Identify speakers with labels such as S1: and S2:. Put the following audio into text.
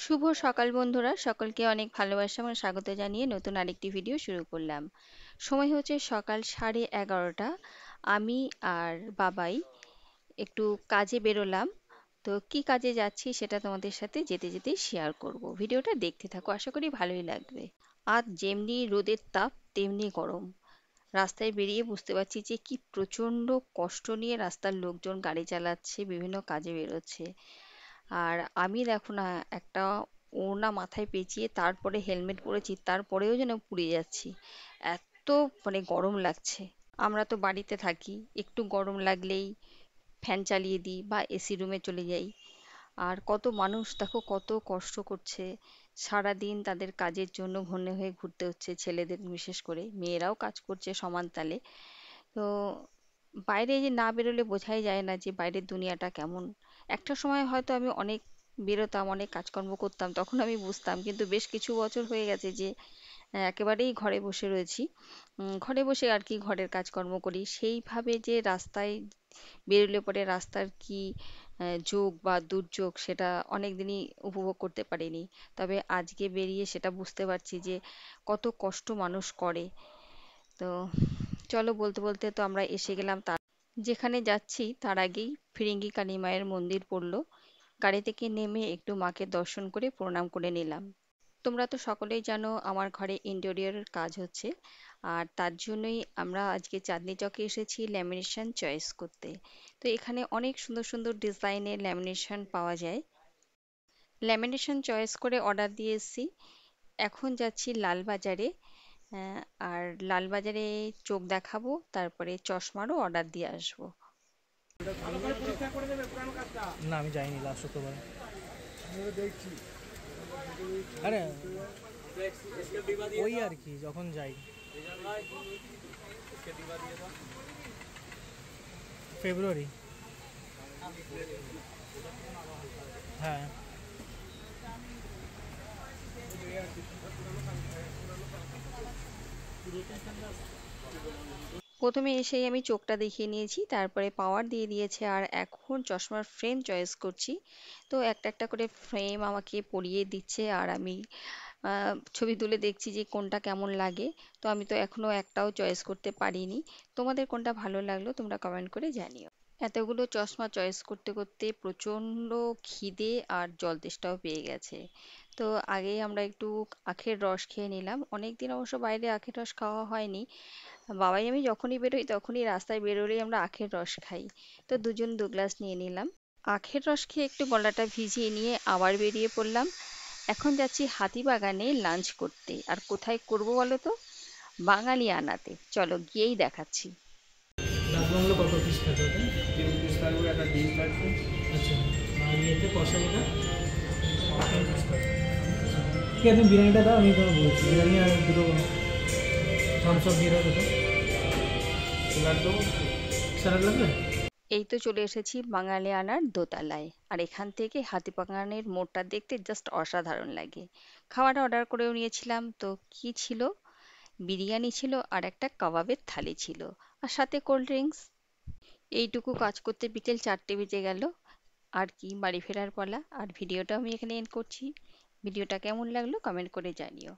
S1: শুভ সকাল বন্ধুরা, সকলকে অনেক ভালোবাসা এবং স্বাগত জানিয়ে নতুন আরেকটি ভিডিও শুরু করলাম। সময় হচ্ছে সকাল 11:30। আমি আর বাবাই একটু কাজে বেরোলাম। তো কি কাজে যাচ্ছি সেটা তোমাদের সাথে যেতে যেতে শেয়ার করব। ভিডিওটা দেখতে থাকো, আশা করি ভালোই লাগবে। আজ যেমনি রোদের তাপ তেমনি গরম। রাস্তায় বেরিয়ে বুঝতে পারছি যে কি প্রচণ্ড কষ্ট নিয়ে রাস্তার লোকজন গাড়ি চালাচ্ছে, বিভিন্ন কাজে বেরোচ্ছে। আর আমি দেখো না, একটা ওড়না মাথায় পেঁচিয়ে তারপরে হেলমেট পরেছি, তারপরেও যেন পুড়ে যাচ্ছি। এত গরম লাগছে। আমরা তো বাড়িতে থাকি, একটু গরম লাগলেই ফ্যান চালিয়ে দিই বা এসি রুমে চলে যাই। আর কত মানুষ দেখো কত কষ্ট করছে, সারা দিন তাদের কাজের জন্য হন্যে হয়ে ঘুরতে হচ্ছে, ছেলেদের বিশেষ করে, মেয়েরাও কাজ করছে সমান তালে। তো বাইরে যে না বেরোলে বোঝাই যায় না যে বাইরের দুনিয়াটা কেমন। একটা সময় হয়তো আমি অনেক বেরোতাম, অনেক কাজকর্ম করতাম, তখন আমি বুঝতাম, কিন্তু বেশ কিছু বছর হয়ে গেছে যে একেবারেই ঘরে বসে রয়েছি। ঘরে বসে আর কি ঘরের কাজকর্ম করি, সেইভাবে যে রাস্তায় বেরোলে পরে রাস্তার কি যোগ বা দুর্যোগ সেটা অনেক দিনই উপভোগ করতে পারিনি। তবে আজকে বেরিয়ে সেটা বুঝতে পারছি যে কত কষ্ট মানুষ করে। তো চলো, বলতে বলতে তো আমরা এসে গেলাম। যেখানে যাচ্ছি তার আগেই ফিরিঙ্গি কালী মায়ের মন্দির পড়লো। গাড়ি থেকে নেমে একটু মাকে দর্শন করে প্রণাম করে নিলাম। তোমরা তো সকলেই জানো আমার ঘরে ইন্টেরিয়রের কাজ হচ্ছে, আর তার জন্যই আমরা আজকে চাঁদনি চকে এসেছি ল্যামিনেশন চয়েস করতে। তো এখানে অনেক সুন্দর সুন্দর ডিজাইনের ল্যামিনেশন পাওয়া যায়। ল্যামিনেশন চয়েস করে অর্ডার দিয়ে এসেছি। এখন যাচ্ছি লালবাজারে। আহ, আর লালবাজারে চোখ দেখাবো, তারপরে চশমারও অর্ডার দিয়ে আসবো।
S2: না, আমি যাইনি লাস্ট শুক্রবার। আরে ওই আর কি, যখন যাই ফেব্রুয়ারি। হ্যাঁ।
S1: প্রথমে এসেই আমি চোখটা দেখিয়ে নিয়েছি, তারপরে পাওয়ার দিয়ে দিয়েছে, আর এখন চশমার ফ্রেম চয়েস করছি। তো একটা একটা করে ফ্রেম আমাকে পরিয়ে দিচ্ছে, আর আমি ছবি তুলে দেখছি যে কোনটা কেমন লাগে। তো আমি তো এখনো একটাও চয়েস করতে পারিনি। তোমাদের কোনটা ভালো লাগলো তোমরা কমেন্ট করে জানিও। এতগুলো চশমা চয়েস করতে করতে প্রচণ্ড খিদে আর জল তেষ্টাও পেয়ে গেছে। তো আগেই আমরা একটু আখের রস খেয়ে নিলাম, অনেক দিন অবশ্য বাইরে আখের রস খাওয়া হয়নি। বাবাই আমি যখনই বেরোই তখনই রাস্তায় বেরোলেই আমরা আখের রস খাই। তো দুজন দু গ্লাস নিয়ে নিলাম। আখের রস খেয়ে একটু গলাটা ভিজিয়ে নিয়ে আবার বেরিয়ে পড়লাম। এখন যাচ্ছি হাতিবাগানে লাঞ্চ করতে। আর কোথায় করব বলো তো? বাঙালি আনাতে। চলো গিয়েই দেখাচ্ছি।
S2: ডাকবাংলো কত পিস থাকে ওটা?
S3: 3 পিস থাকবে, একটা ডিম থাকবে।
S2: আচ্ছা। আর ইয়েতে কষা যেটা 10 পিস থাকে। ঠিক আছে, তুমি বিরিয়ানিটা দাও, আমি তোমাকে বলছি। বিরিয়ানি আর দুটো থামস আপ দিয়ে দাও দুটো।
S3: স্যালাড দেবো।
S2: স্যালাড লাগবে?
S1: এই তো চলে এসেছি বাঙালিয়ানার দোতলায়। আর এখান থেকে হাতিবাগানের মোড়টা দেখতে জাস্ট অসাধারণ লাগে। খাওয়াটা অর্ডার করেও নিয়েছিলাম। তো কি ছিল? বিরিয়ানি ছিল, আর একটা কাবাবের থালি ছিল, আর সাথে কোল্ড ড্রিঙ্কস। এইটুকু কাজ করতে বিকেল 4টে বেজে গেল। আর কি, বাড়ি ফেরার পালা। আর ভিডিওটা আমি এখানে এন্ড করছি। ভিডিওটা কেমন লাগলো কমেন্ট করে জানিও।